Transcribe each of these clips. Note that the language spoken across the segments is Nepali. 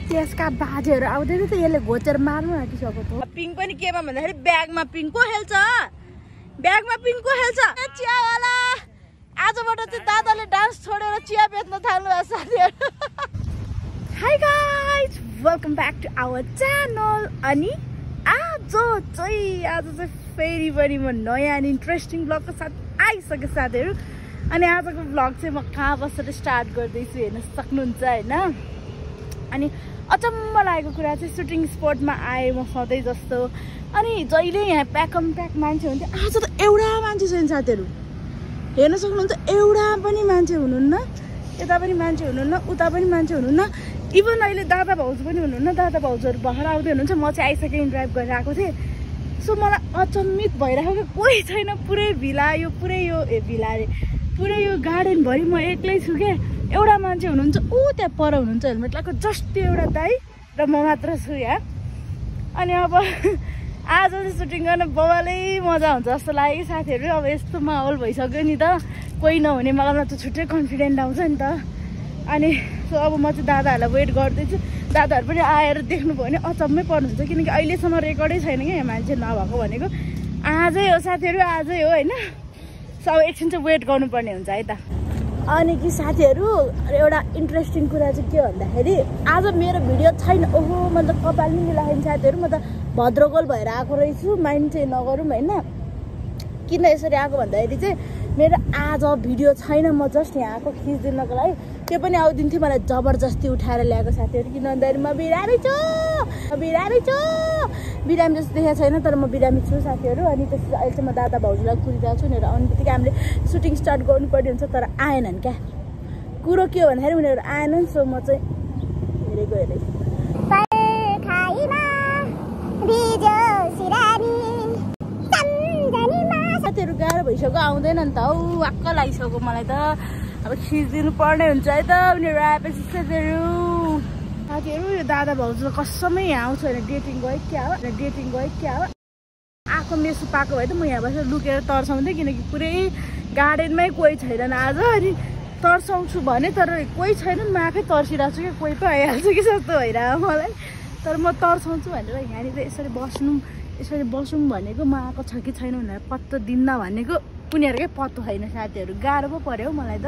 त्यसका बाजेहरु आउँदैन त यसले घोचेर मार्नु आँटिसक्यो त पिङ पनि केमा भन्दाखेरि ब्यागमा पिङको खेल्छ ब्यागमा पिङको खेल्छ चियावाला आजबाट चाहिँ दादाले डान्स छोडेर चिया बेच्न थाल्नु भएको साथीहरु hi guys welcome back to our channel अनि आज चाहिँ फेरि पनि म नयाँ अनि इन्ट्रेस्टिङ ब्लगको साथ आइसके साथीहरु अनि आजको ब्लग चाहिँ म कहाँ बसेर स्टार्ट गर्दैछु हेर्न सक्नुहुन्छ हैन अनि अचम्म लागेको कुरा चाहिँ सुटिङ स्पटमा आए म सधैँ जस्तो अनि जहिले यहाँ प्याकम प्याक मान्छे हुन्थ्यो आज त एउटा मान्छे छैन साथीहरु हेर्न सक्नुहुन्छ एउटा पनि मान्छे हुनुहुन्न यता पनि मान्छे हुनुहुन्न उता पनि मान्छे हुनुहुन्न इभन अहिले दादा भाउजू पनि हुनुहुन्न दादा भाउजूहरु भएर आउँदै हुनुहुन्छ म चाहिँ आइसकेँ ड्राइभ गरेर आएको थिएँ सो मलाई अचम्मित भइरहेको कोही छैन पुरै भिला यो पुरै यो भिला रे पुरै यो गार्डन भरि म एक्लै छु के एउटा मान्छे हुनुहुन्छ ऊ त्यहाँ पर हुनुहुन्छ हेलमेट लगाएको जस्ट त्यो एउटा दाइ र म मात्र छु यहाँ अनि अब आज चाहिँ सुटिङ गर्न बवालै मजा हुन्छ जस्तो लाग्यो साथीहरु अब यस्तो माहौल भइसक्यो नि त कोही नहुने मलाई त छुट्टै कन्फिडेन्ट आउँछ नि त अनि सो अब म चाहिँ दादाहरुलाई वेट गर्दैछु दादाहरु पनि आएर देख्नुभयो भने अचम्मै पर्नुहुन्छ किनकि अहिलेसम्म रेकर्डै छैन कि यहाँ मान्छे नभएको भनेको आजै हो साथीहरु आजै हो हैन सो अब एकछिन चाहिँ वेट गर्नुपर्ने हुन्छ है त अनि कि साथीहरु एउटा इन्ट्रेस्टिङ कुरा चाहिँ के भन्दाखेरि आज मेरो भिडियो छैन ओहो म त कपाल नि मिलाएन साथीहरु म त भद्रगोल भएर आएको रहेछु माइन्ड चाहिँ नगरौँ हैन किन यसरी आएको भन्दाखेरि चाहिँ मेरो आज भिडियो छैन म जस्ट यहाँ आएको खिच्दिनको लागि त्यो पनि आउँदिन थियो मलाई जबरजस्ती उठाएर ल्याएको साथीहरु किन भन्दाखेरि म बिरामी छु बिरामी जस्तो देखेको छैन तर म बिरामी छु साथीहरु अनि त्यसपछि अहिले चाहिँ म दादा भाउजूलाई कुरिरहेको छु उनीहरू आउने बित्तिकै हामीले सुटिङ स्टार्ट गर्नुपर्ने हुन्छ तर आएनन् क्या कुरो के हो भन्दाखेरि उनीहरू आएनन् सो म चाहिँ हेरेको साथीहरु गाह्रो भइसक्यो आउँदैन नि त हौ वाक्क लागिसक्यो मलाई त अब खिच्दिनु पर्ने हुन्छ है त उनीहरू आएपछि साथीहरु यो दादा भाउजू कसमै यहाँ आउँछ होइन डेटिङ गयो क्या हो आएको मेसो पाएको भए त म यहाँ बसेर लुकेर तर्साउँथेँ किनकि पुरै गार्डनमै कोही छैन आज अनि तर्साउँछु भने तर कोही छैन म आफै तर्सिरहेको छु कि कोही पो आइहाल्छ कि जस्तो भइरहेको मलाई तर म तर्साउँछु भनेर यहाँनिर यसरी बसौँ भनेको म आएको छ कि छैन भनेर पत्तो दिन्न भनेको उनीहरूकै पत्तो छैन साथीहरु गाह्रो पो पर्यो मलाई त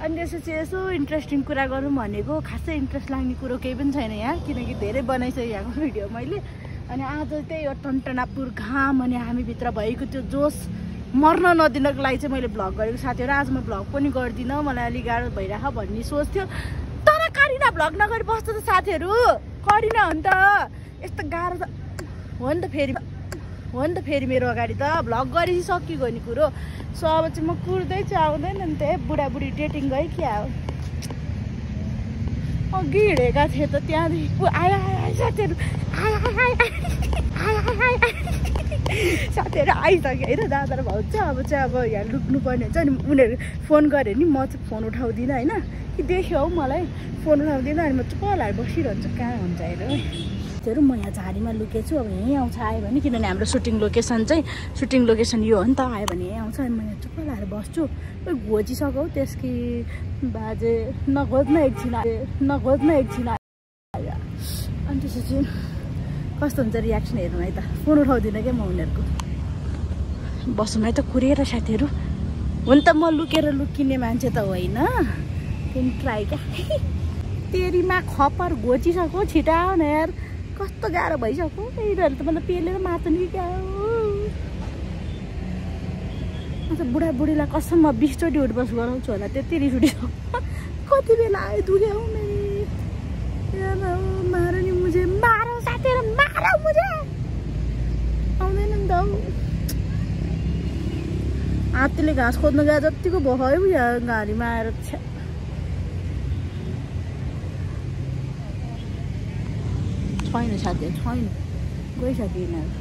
अनि त्यसपछि यसो इन्ट्रेस्टिङ कुरा गरौँ भनेको खासै इन्ट्रेस्ट लाग्ने कुरो केही पनि छैन यहाँ किनकि धेरै बनाइसकेँ यहाँको भिडियो मैले अनि आज त्यही हो टन्टनापुर घाम अनि हामीभित्र भएको त्यो जोस मर्न नदिनको लागि चाहिँ मैले भ्लग गरेको साथीहरु आज म भ्लग पनि गर्दिनँ मलाई अलि गाह्रो भइरहेको भन्ने सोच थियो तर करिना भ्लग नगरी बस्छ त साथीहरु करिना हो नि त यस्तो गाह्रो त हो नि त फेरि मेरो अगाडि त भ्लग गरिसकिगयो नि कुरो सो अब चाहिँ म कुर्दैछु आउँदैन नि त बुढाबुढी डेटिङ गयो क्या हो अघि हिँडेका थिएँ त त्यहाँदेखि आयो साथीहरु साथीहरु आइसक्यो होइन दादा र भाउ चाहिँ अब यहाँ लुक्नुपर्ने हुन्छ अनि उनीहरू फोन गऱ्यो नि म चाहिँ फोन उठाउँदिनँ होइन कि देख्यो हौ मलाई फोन उठाउँदिनँ अनि म चुप्प लाएर बसिरहन्छु कहाँ हुन्छ हेर साथीहरु म यहाँ झाडीमा लुकेछु अब यहीँ आउँछ आयो भने किनभने हाम्रो सुटिङ लोकेसन यो हो नि त आयो भने यहीँ आउँछ अनि म यहाँ चुप्प लाएर बस्छु घोचिसक्यो त्यसकी बाजे नघोज्न एकछिन अनि त्यसपछि कस्तो हुन्छ रियाक्सन हेर्नु है त फोन उठाउँदिनँ क्या म उनीहरूको बसौँ है त कुरेर साथीहरु हो नि त म लुकिने मान्छे त होइन तिमी ट्राई क्या तेरीमा खपर घोचिसक्यो छिटा न यार कस्तो गाह्रो भइसक्यो यिनीहरू त मतलब पेलेर मार्छन् कि क्या अन्त बुढाबुढीलाई कसम म 20 चोटि उठबस गराउँछु होला त्यति रिस उठिसक्यो कति बेला आयो दुख्यो मारो नि मुझे मारो साथीहरु मारो मुझे आउँदैन नि त हात्तीले घाँस खोज्न गए जतिको भयो यहाँ गाडीमा आएर छैन साथीहरु छैन गइसक्यो यिनीहरू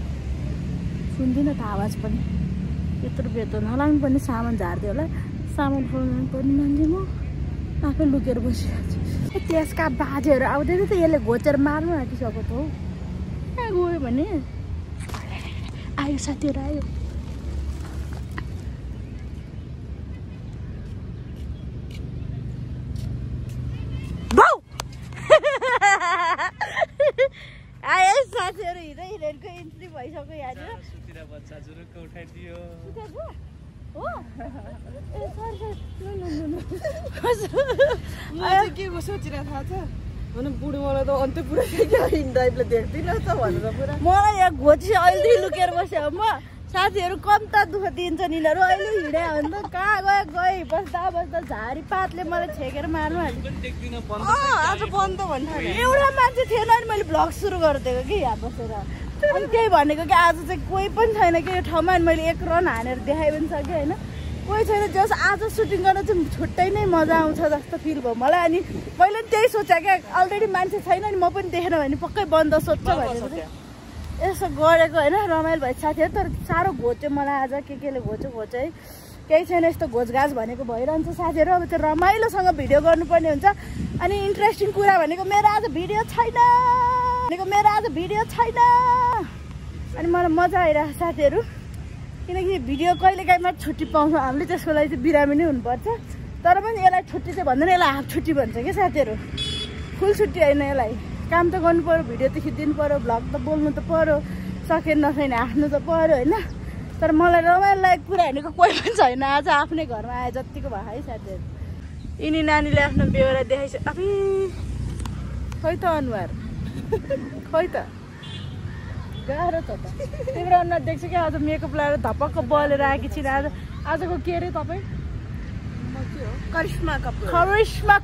सुन्दिनँ त आवाज पनि यत्रो बेतो नलाग्नु पर्ने सामान झार्दियो होला सामान खोल्नु पर्ने मान्छे म आफै लुकेर बसिरहेको छु त्यसका बाजेहरु आउँदैन त यसले घोचेर मार्नु आँटिसक्यो त हौ कहाँ गयो भने आयो साथीहरु आयो इन्ट्री भइसक्यो यहाँनिर सुतिरा बच्चा जुरुक्क उठाइदियो हो ए सरी के सोचिरहेको थाहा छ भने बुढी मलाई त अन्त्य पुरा टाइपले देख्दिनँ त भनेर पुरा मलाई यहाँ घोची अहिले लुकेर बस्यो म साथीहरू कम त दुःख दिन्छ नि यिनीहरू अहिले हिँड्यो भने त कहाँ गए बस्दा बस्दा झारी पातले मलाई छेकेर मार्नु हाल्यो आज बन्द भन्नु एउटा मान्छे थिएन अनि मैले भ्लग सुरु गरिदिएको कि यहाँ बसेर अनि त्यही भनेको कि आज चाहिँ कोही पनि छैन कि यो ठाउँमा अनि मैले 1 रन हानेर देखाइ पनि सकेँ होइन कोही छैन जस आज सुटिङ गर्न चाहिँ छुट्टै नै मजा आउँछ जस्तो फिल भयो मलाई अनि मैले पनि त्यही सोचेँ क्या अलरेडी मान्छे छैन नि म पनि देखेन भने पक्कै बन्द सोध्छ भनेर चाहिँ यसो गरेको होइन रमाइलो भयो साथीहरू तर साह्रो घोच्यो मलाई आज केले घोच्यो है केही छैन यस्तो घोचघाच भनेको भइरहन्छ साथीहरू अब त्यो रमाइलोसँग भिडियो गर्नुपर्ने हुन्छ अनि इन्ट्रेस्टिङ कुरा भनेको मेरो आज भिडियो छैन अनि मलाई मजा आइरहेको साथीहरू किनकि भिडियो कहिलेकाहीँ मात्र छुट्टी पाउँछौँ हामीले त्यसको लागि चाहिँ बिरामी नै हुनुपर्छ तर पनि यसलाई छुट्टी चाहिँ भन्दैन यसलाई हाफ छुट्टी भन्छ क्या साथीहरू फुल छुट्टी होइन यसलाई काम त गर्नु पऱ्यो भिडियो त खिचिदिनु पऱ्यो भ्लग त बोल्नु त पऱ्यो सकेन नसकेन आफ्नो त पऱ्यो होइन तर मलाई रमाइलो लागेको कुरा भनेको कोही पनि छैन आज आफ्नै घरमा आए जतिको भयो है साथीहरू यिनी नानीले आफ्नो बेहोरा देखाइस अबे खै त अनुहार खै त गाह्रो त तिम्रो अनुहार देख्छु क्या आज मेकअप लगाएर धपक्क बलेर आएकी छिन् आजको के अरे तपाईँ करिश्मा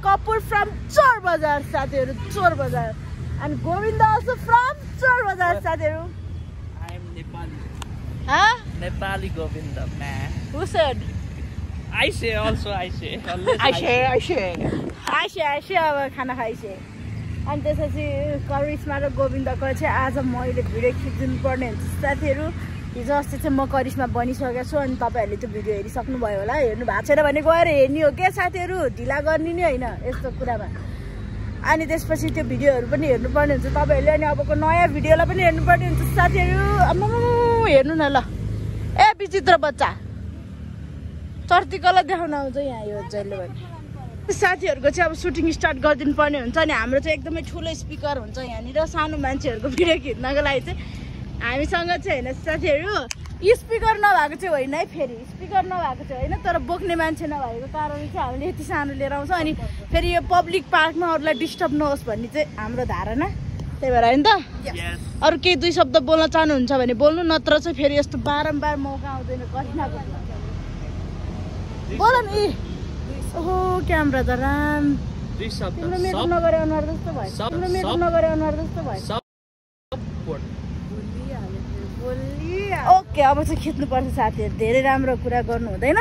कपुर फ्रम चोर बजार साथीहरू चोर बजार and Govinda also from Chor Bazar साथीहरू I am Nepali huh Nepali Govinda man who said I say also I say अब खाना खाइसे अनि त्यसपछि करिश्मा र गोविन्दको चाहिँ आज मैले भिडियो खिचिदिनु पर्ने हुन्छ साथीहरू हिजो अस्ति चाहिँ म करिश्मा बनिसकेको छु अनि तपाईँहरूले त्यो भिडियो हेरिसक्नुभयो होला हेर्नु भएको छैन भने गएर हेर्ने हो क्या साथीहरू ढिला गर्ने नि होइन यस्तो कुरामा अनि त्यसपछि त्यो भिडियोहरू पनि हेर्नुपर्ने हुन्छ तपाईँहरूले अनि अबको नयाँ भिडियोलाई पनि हेर्नुपर्ने हुन्छ साथीहरू हेर्नु न ल ए विचित्र बच्चा चर्तीकला देखाउन आउँछ यहाँ यो जहिले पनि साथीहरूको चाहिँ अब सुटिङ स्टार्ट गरिदिनु पर्ने हुन्छ अनि हाम्रो चाहिँ एकदमै ठुलो स्पिकर हुन्छ यहाँनिर सानो मान्छेहरूको भिडियो खिच्नको लागि चाहिँ हामीसँग चाहिँ होइन साथीहरू स्पिकर नभएको चाहिँ होइन है फेरि स्पिकर नभएको चाहिँ होइन तर बोक्ने मान्छे नभएको कारणले चाहिँ हामीले यति सानो लिएर आउँछ अनि फेरि यो पब्लिक पार्कमा अरूलाई डिस्टर्ब नहोस् भन्ने चाहिँ हाम्रो धारणा त्यही भएर होइन त अरू केही 2 शब्द बोल्न चाहनुहुन्छ भने बोल्नु नत्र चाहिँ फेरि यस्तो बारम्बार मौका आउँदैन करिनाको बोल न ओहो क्यामेरा त राम तिम्रो मेकअप नगरे अनुहार जस्तो भयो ओके अब चाहिँ खिच्नुपर्छ साथीहरू धेरै राम्रो कुरा गर्नु हुँदैन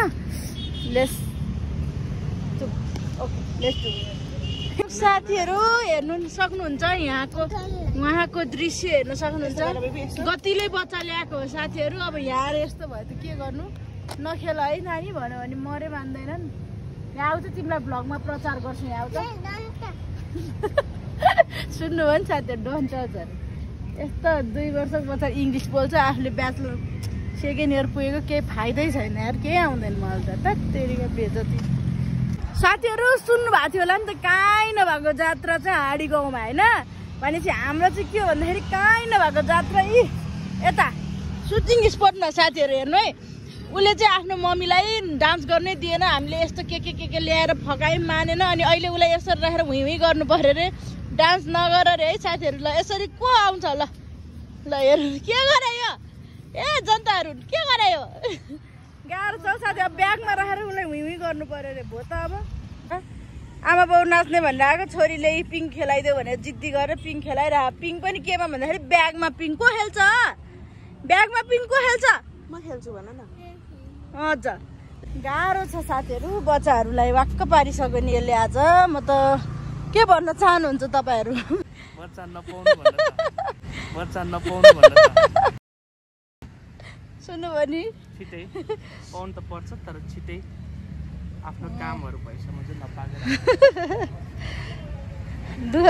साथीहरू हेर्नु सक्नुहुन्छ उहाँको दृश्य हेर्न सक्नुहुन्छ गतिले बच्चा ल्याएको हो साथीहरू अब यहाँ यस्तो भयो त के गर्नु नखेल है नानी भन्यो भने मरे मान्दैनन् यहाँ आउँछ तिमीलाई भ्लगमा प्रचार गर्छु यहाँ आउँछ सुन्नुभयो नि साथीहरू डन चर्चहरू यस्तो 2 वर्षको पछाडि इङ्ग्लिस बोल्छ आफूले ब्याचलर 2nd इयर पुगेको केही फाइदै छैन यार केही आउँदैन मलाई त तेरिका बेजती साथीहरू सुन्नु भएको थियो होला नि त कहीँ नभएको जात्रा चाहिँ हाडी गाउँमा होइन भनेपछि हाम्रो चाहिँ के हो भन्दाखेरि कहीँ नभएको जात्रा यता सुटिङ स्पटमा साथीहरू हेर्नु है उसले चाहिँ आफ्नो मम्मीलाई डान्स गर्नै दिएन हामीले यस्तो के ल्याएर फकाइ मानेन अनि अहिले उसलाई यसरी राखेर हुँ गर्नु पर्यो अरे डान्स नगर अरे है साथीहरू ल यसरी को आउँछ ल हेर्नु के गरायो ए जनताहरू के गरायो गाह्रो छ साथी अब ब्यागमा राखेर उसलाई हुँ गर्नु पर्यो अरे भो त अब आमा बाउ नाच्ने भनेर आएको छोरीले पिङ खेलाइदियो भनेर जिद्दी गरेर पिङ खेलाइरह पिङ पनि केमा भन्दाखेरि ब्यागमा पिङ को खेल्छ म खेल्छु भन न हजुर गाह्रो छ साथीहरू बच्चाहरूलाई वाक्क पारिसक्यो नि यसले आज म त के भन्न चाहनुहुन्छ तपाईँहरू बच्चा नपाउनु भन्नु सुन्नुभयो नि छिटै पाउनु त पर्छ तर छिटै आफ्नो कामहरू भइसम्म चाहिँ नपाएर दुःख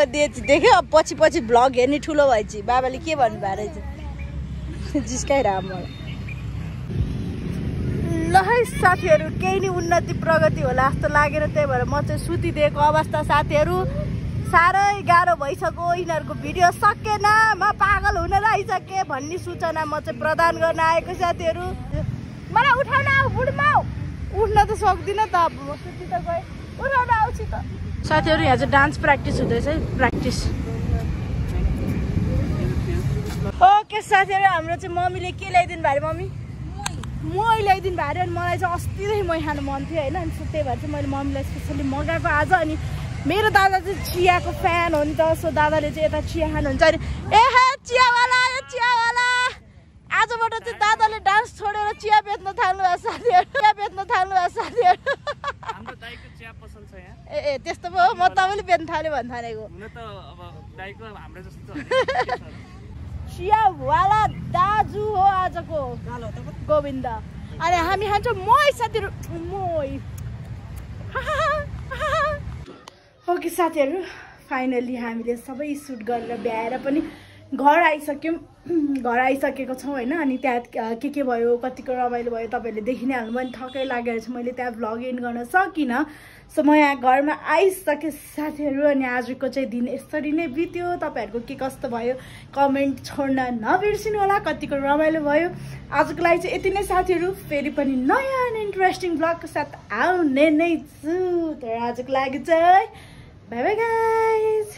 देख्यो अब पछि भ्लग हेर्ने ठुलो भएपछि बाबाले के भन्नुभएको रहेछ जिस्काइरह मलाई ल है साथीहरू केही नि उन्नति प्रगति होला जस्तो लागेर त्यही भएर म चाहिँ सुतिदिएको अवस्था साथीहरू साह्रै गाह्रो भइसक्यो यिनीहरूको भिडियो सकेन म पागल हुन लागिसकेँ भन्ने सूचना म चाहिँ प्रदान गर्न आएको साथीहरू मलाई उठाउन आऊ बुढमा उठ्न त सक्दिनँ त अब सुति त गएँ उठाउन आउँछु त साथीहरू यहाँ चाहिँ डान्स प्र्याक्टिस हुँदैछ है प्र्याक्टिस ओके साथीहरू हाम्रो चाहिँ मम्मीले के ल्याइदिनु भयो अरे मम्मी मही ल्याइदिनु भयो अरे अनि मलाई चाहिँ अस्तिदेखि मही खानु मन थियो होइन अनि त्यही भएर चाहिँ मैले मम्मीलाई स्पेसली मगाएको आज अनि मेरो दादा चाहिँ चियाको फ्यान हो नि त सो दादाले चाहिँ यता चिया खानुहुन्छ अनि चियावाला यो चियावाला आजबाट चाहिँ दादाले डान्स छोडेर चिया बेच्न थाल्नु भएको साथीहरू हाम्रो दाइको चिया पसल छ यहाँ ए त्यस्तो पो म तपाईँले बेच्न थाल्यो भन्नु थालेको हुन त अब दाइको हाम्रो जस्तो चियावाला दाजु हो आजको गोविन्द अनि हामी खान्छौँ मही साथीहरू मही ओके साथीहरू फाइनली हामीले सबै सुट गरेर भ्याएर पनि घर आइसकेको छौँ होइन अनि त्यहाँ के भयो कतिको रमाइलो भयो तपाईँहरूले देखि नै हाल्नु पनि थकै लागेर चाहिँ मैले त्यहाँ भ्लग इन गर्न सकिनँ सो म यहाँ घरमा आइसकेँ साथीहरू अनि आजको चाहिँ दिन यसरी नै बित्यो तपाईँहरूको के कस्तो भयो कमेन्ट छोड्न नबिर्सिनु होला कतिको रमाइलो भयो आजको लागि चाहिँ यति नै साथीहरू फेरि पनि नयाँ अनि इन्ट्रेस्टिङ भ्लगको साथ आउने नै छु तर आजको लागि चाहिँ बाई बाई गाइज